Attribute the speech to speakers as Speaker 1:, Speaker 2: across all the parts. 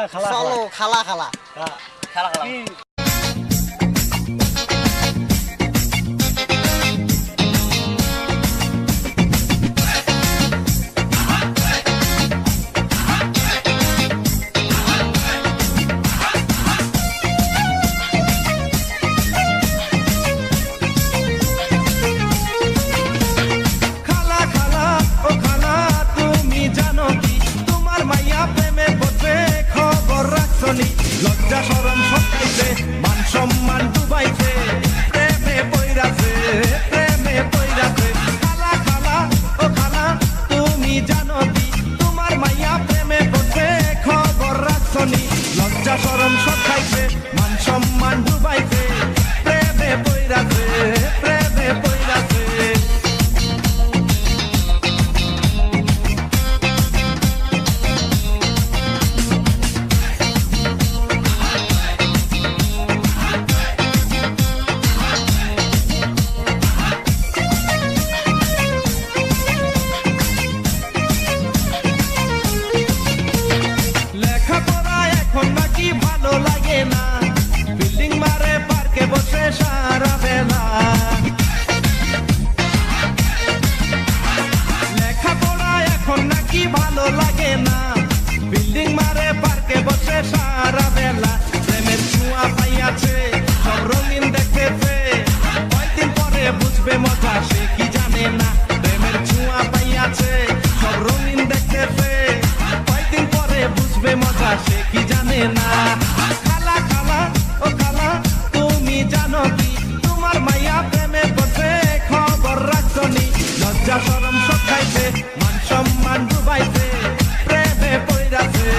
Speaker 1: খালা
Speaker 2: চলো খালা খালা
Speaker 3: খেলা খেলা
Speaker 4: লজ্জা শরম সকাইছে মান সম্মান ডুবাইছে প্রেমে পইরাছে খালা খালা ও খালা তুমি জানো কি তোমার মাইয়া প্রেমে পড়ছে খবর রাখছনি লজ্জা শরম সকাইছে মান সম্মান ডুবাইছে প্রেমে পইরাছে ভালো লাগে না বিল্ডিং মারে পার্কে বসে সারা বেলা লেখাপড়া এখন নাকি ভালো লাগে না বিল্ডিং মারে পার্কে বসে সারা বেলা প্রেমের ছোঁয়া পাইয়াছে সব রঙিন দেখেছে কয়েকদিন পরে বুঝবে মজা সে কি জানে না প্রেমের ছোঁয়া পাইয়াছে সব রঙিন দেখেছে কয়েকদিন পরে বুঝবে মজা সে কি জানে না খালা খালা ও খালা তুমি জানো কি তোমার মাইয়া প্রেমে পড়ছে খবর রাখছনি লজ্জা শরম সকাইছে মান সম্মান ডুবাইছে প্রেমে পইরাছে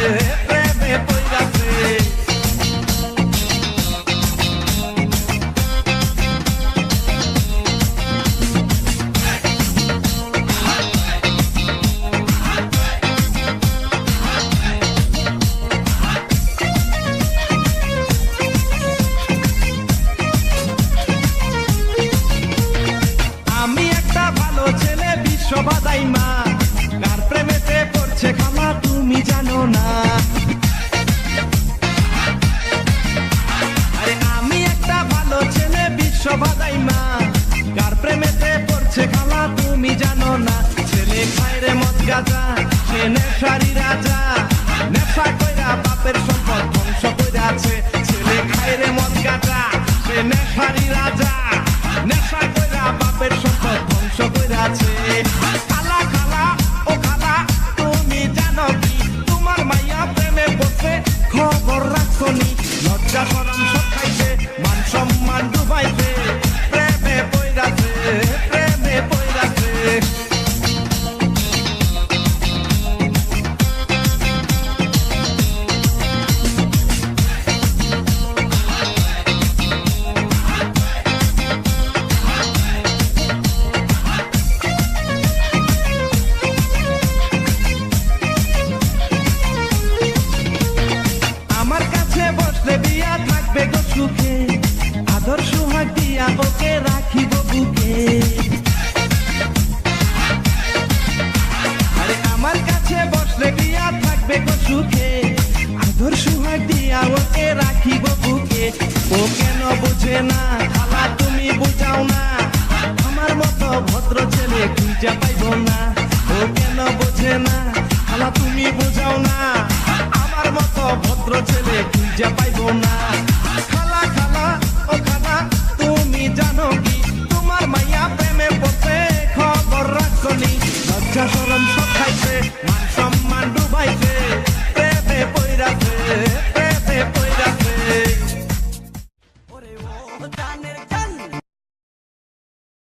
Speaker 4: সবাই মা কার প্রেমেতে পড়ছে খালা তুমি জানো না আরে আমি একটা ভালো ছেলে বিশ্ববাদাই মা কার প্রেমেতে পড়ছে খালা তুমি জানো না ছেলে খায় রে মদ গাঁজা সে নেশারি রাজা নেশা কইরা বাপের সম্পদ ধ্বংস কইরাছে ছেলে খায় রে মদ গাঁজা সে নেশারি রাজা নেশা কইরা বাপের সম্পদ ধ্বংস কইরাছে খালা খালা ও খালা তুমি জানো কি তোমার মাইয়া প্রেমে পড়ছে খবর রাখছনি লজ্জা শরম সকাইছে মান সম্মান ডুবাইছে প্রেমে পইরাছে সুখে আদর সোহাগ দিয়া ওকে রাখিব বুকে আরে আমার কাছে বসলে দিয়া থাকবে গো সুখে আদর সোহাগ দিয়া ওকে রাখিব বুকে ও কেন বুঝে না খালা তুমি বুঝাও না আমার মতো ভদ্র ছেলে খুঁজে পাইব না ও কেন বুঝে না খালা তুমি বুঝাও না আমার মতো ভদ্র ছেলে খুঁজে পাইব না খালা খালা ও খালা তুমি জানো কি তোমার মাইয়া প্রেমে পড়ছে খবর রাখছনি লজ্জা শরম সব খাইছে মান সম্মান ডুবাইছে